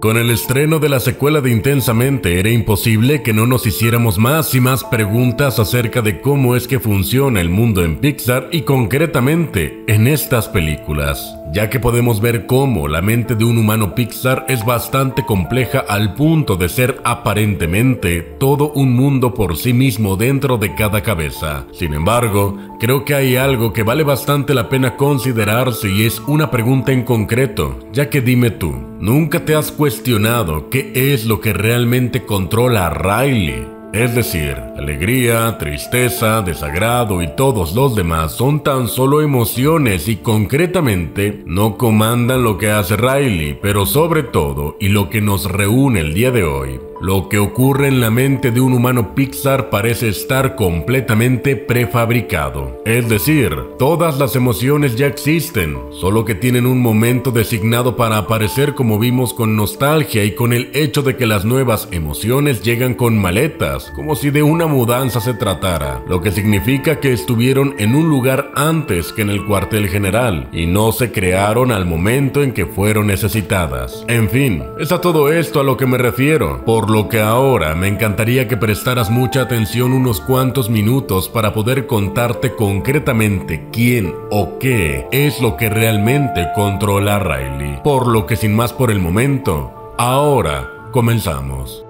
Con el estreno de la secuela de Intensamente era imposible que no nos hiciéramos más y más preguntas acerca de cómo es que funciona el mundo en Pixar y concretamente en estas películas, ya que podemos ver cómo la mente de un humano Pixar es bastante compleja al punto de ser aparentemente todo un mundo por sí mismo dentro de cada cabeza. Sin embargo, creo que hay algo que vale bastante la pena considerarse y es una pregunta en concreto, ya que dime tú, ¿nunca te has cuestionado qué es lo que realmente controla a Riley? Es decir, alegría, tristeza, desagrado y todos los demás son tan solo emociones y concretamente no comandan lo que hace Riley, pero sobre todo, y lo que nos reúne el día de hoy, lo que ocurre en la mente de un humano Pixar parece estar completamente prefabricado. Es decir, todas las emociones ya existen, solo que tienen un momento designado para aparecer, como vimos con Nostalgia y con el hecho de que las nuevas emociones llegan con maletas, como si de una mudanza se tratara, lo que significa que estuvieron en un lugar antes que en el cuartel general y no se crearon al momento en que fueron necesitadas. En fin, es a todo esto a lo que me refiero, por lo que ahora me encantaría que prestaras mucha atención unos cuantos minutos para poder contarte concretamente quién o qué es lo que realmente controla a Riley. Por lo que sin más por el momento, ahora comenzamos.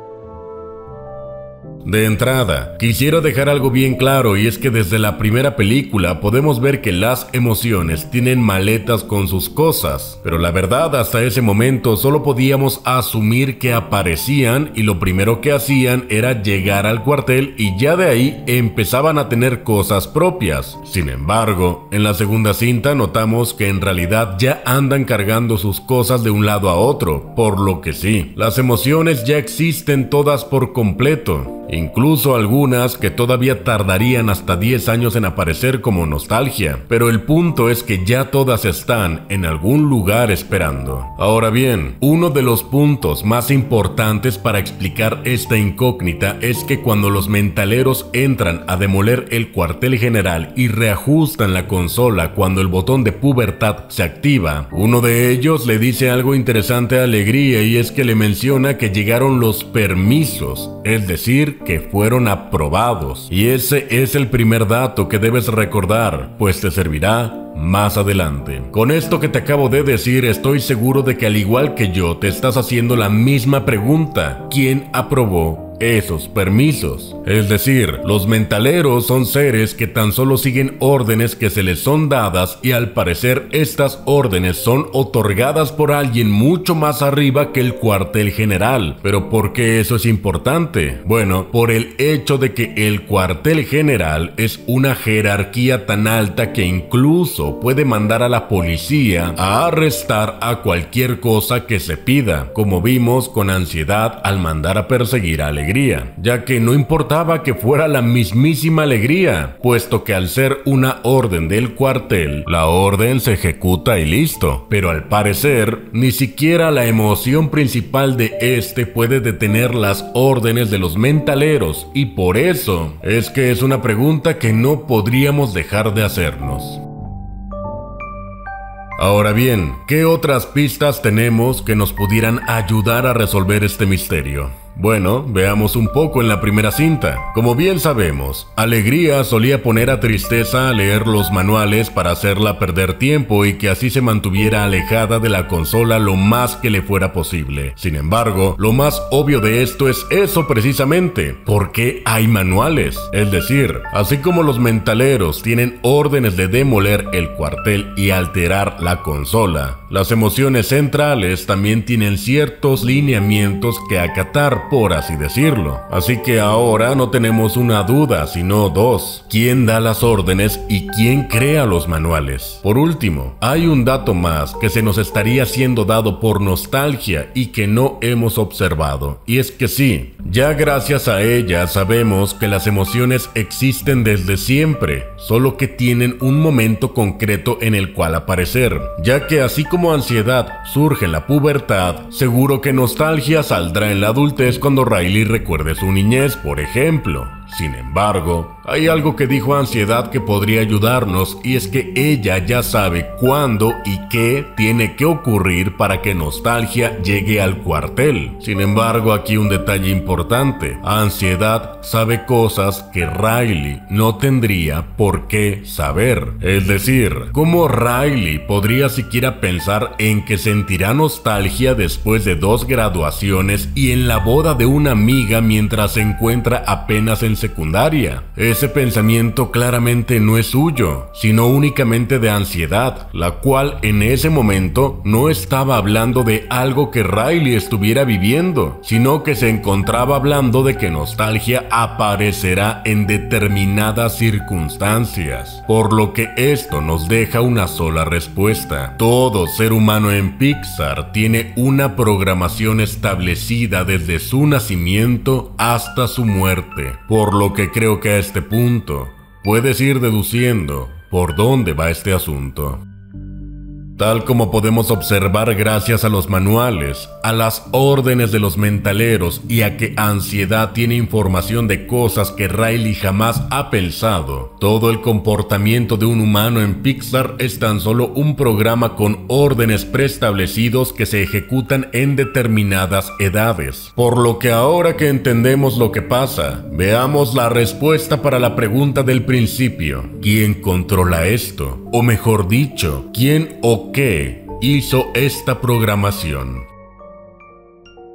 De entrada, quisiera dejar algo bien claro y es que desde la primera película podemos ver que las emociones tienen maletas con sus cosas, pero la verdad hasta ese momento solo podíamos asumir que aparecían y lo primero que hacían era llegar al cuartel y ya de ahí empezaban a tener cosas propias. Sin embargo, en la segunda cinta notamos que en realidad ya andan cargando sus cosas de un lado a otro, por lo que sí, las emociones ya existen todas por completo. Incluso algunas que todavía tardarían hasta 10 años en aparecer como Nostalgia, pero el punto es que ya todas están en algún lugar esperando. Ahora bien, uno de los puntos más importantes para explicar esta incógnita es que cuando los mentaleros entran a demoler el cuartel general y reajustan la consola cuando el botón de pubertad se activa, uno de ellos le dice algo interesante a Alegría y es que le menciona que llegaron los permisos, es decir, que fueron aprobados. Y ese es el primer dato que debes recordar, pues te servirá más adelante. Con esto que te acabo de decir, estoy seguro de que al igual que yo, te estás haciendo la misma pregunta: ¿quién aprobó esos permisos? Es decir, los mentaleros son seres que tan solo siguen órdenes que se les son dadas y al parecer estas órdenes son otorgadas por alguien mucho más arriba que el cuartel general. ¿Pero por qué eso es importante? Bueno, por el hecho de que el cuartel general es una jerarquía tan alta que incluso puede mandar a la policía a arrestar a cualquier cosa que se pida, como vimos con Ansiedad al mandar a perseguir a Alegría, ya que no importaba que fuera la mismísima Alegría, puesto que al ser una orden del cuartel, la orden se ejecuta y listo. Pero al parecer, ni siquiera la emoción principal de este puede detener las órdenes de los mentaleros, y por eso es que es una pregunta que no podríamos dejar de hacernos. Ahora bien, ¿qué otras pistas tenemos que nos pudieran ayudar a resolver este misterio? Bueno, veamos un poco en la primera cinta. Como bien sabemos, Alegría solía poner a Tristeza a leer los manuales para hacerla perder tiempo y que así se mantuviera alejada de la consola lo más que le fuera posible. Sin embargo, lo más obvio de esto es eso precisamente: ¿por qué hay manuales? Es decir, así como los mentaleros tienen órdenes de demoler el cuartel y alterar la consola, las emociones centrales también tienen ciertos lineamientos que acatar, por así decirlo. Así que ahora no tenemos una duda, sino dos: ¿quién da las órdenes y quién crea los manuales? Por último, hay un dato más que se nos estaría siendo dado por Nostalgia y que no hemos observado, y es que sí, ya gracias a ella sabemos que las emociones existen desde siempre, solo que tienen un momento concreto en el cual aparecer, ya que así como Ansiedad surge en la pubertad, seguro que Nostalgia saldrá en la adultez cuando Riley recuerde su niñez, por ejemplo. Sin embargo, hay algo que dijo Ansiedad que podría ayudarnos, y es que ella ya sabe cuándo y qué tiene que ocurrir para que Nostalgia llegue al cuartel. Sin embargo, aquí un detalle importante: Ansiedad sabe cosas que Riley no tendría por qué saber. Es decir, ¿cómo Riley podría siquiera pensar en que sentirá nostalgia después de 2 graduaciones y en la boda de una amiga mientras se encuentra apenas en secundaria? Ese pensamiento claramente no es suyo, sino únicamente de Ansiedad, la cual en ese momento no estaba hablando de algo que Riley estuviera viviendo, sino que se encontraba hablando de que Nostalgia aparecerá en determinadas circunstancias, por lo que esto nos deja una sola respuesta: todo ser humano en Pixar tiene una programación establecida desde su nacimiento hasta su muerte, por lo que creo que a este punto puedes ir deduciendo por dónde va este asunto. Tal como podemos observar gracias a los manuales, a las órdenes de los mentaleros y a que Ansiedad tiene información de cosas que Riley jamás ha pensado, todo el comportamiento de un humano en Pixar es tan solo un programa con órdenes preestablecidos que se ejecutan en determinadas edades. Por lo que ahora que entendemos lo que pasa, veamos la respuesta para la pregunta del principio: ¿quién controla esto? O mejor dicho, ¿quién o qué hizo esta programación?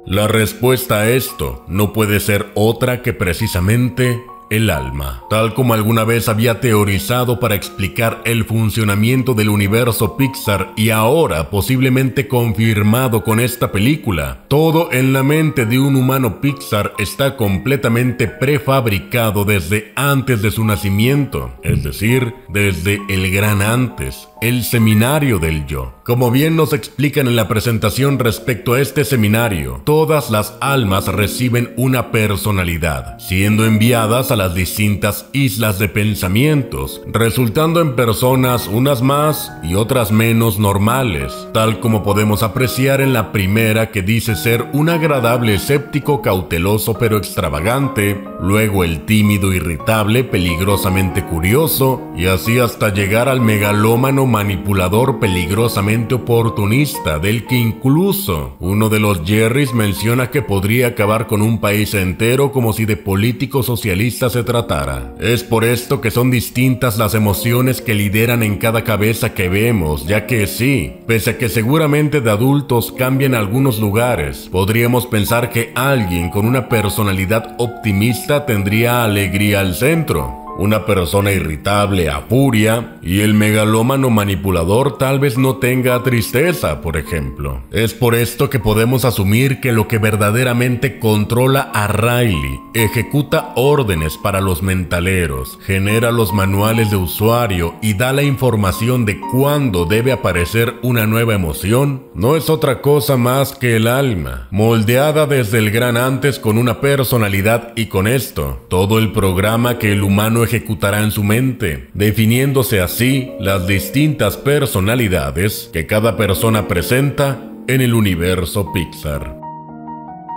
La respuesta a esto no puede ser otra que precisamente el alma. Tal como alguna vez había teorizado para explicar el funcionamiento del universo Pixar y ahora posiblemente confirmado con esta película, todo en la mente de un humano Pixar está completamente prefabricado desde antes de su nacimiento, es decir, desde el gran antes, el seminario del yo. Como bien nos explican en la presentación respecto a este seminario, todas las almas reciben una personalidad, siendo enviadas a las distintas islas de pensamientos, resultando en personas unas más y otras menos normales, tal como podemos apreciar en la primera, que dice ser un agradable escéptico cauteloso pero extravagante, luego el tímido irritable peligrosamente curioso, y así hasta llegar al megalómano manipulador peligrosamente oportunista, del que incluso uno de los Jerrys menciona que podría acabar con un país entero como si de político socialista se tratara. Es por esto que son distintas las emociones que lideran en cada cabeza que vemos, ya que sí, pese a que seguramente de adultos cambian algunos lugares, podríamos pensar que alguien con una personalidad optimista tendría alegría al centro, una persona irritable a furia, y el megalómano manipulador tal vez no tenga tristeza, por ejemplo. Es por esto que podemos asumir que lo que verdaderamente controla a Riley, ejecuta órdenes para los mentaleros, genera los manuales de usuario y da la información de cuándo debe aparecer una nueva emoción, no es otra cosa más que el alma, moldeada desde el gran antes con una personalidad, y con esto, todo el programa que el humano ejecutará en su mente, definiéndose así las distintas personalidades que cada persona presenta en el universo Pixar.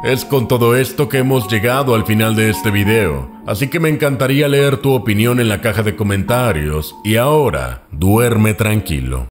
Es con todo esto que hemos llegado al final de este video, así que me encantaría leer tu opinión en la caja de comentarios, y ahora, duerme tranquilo.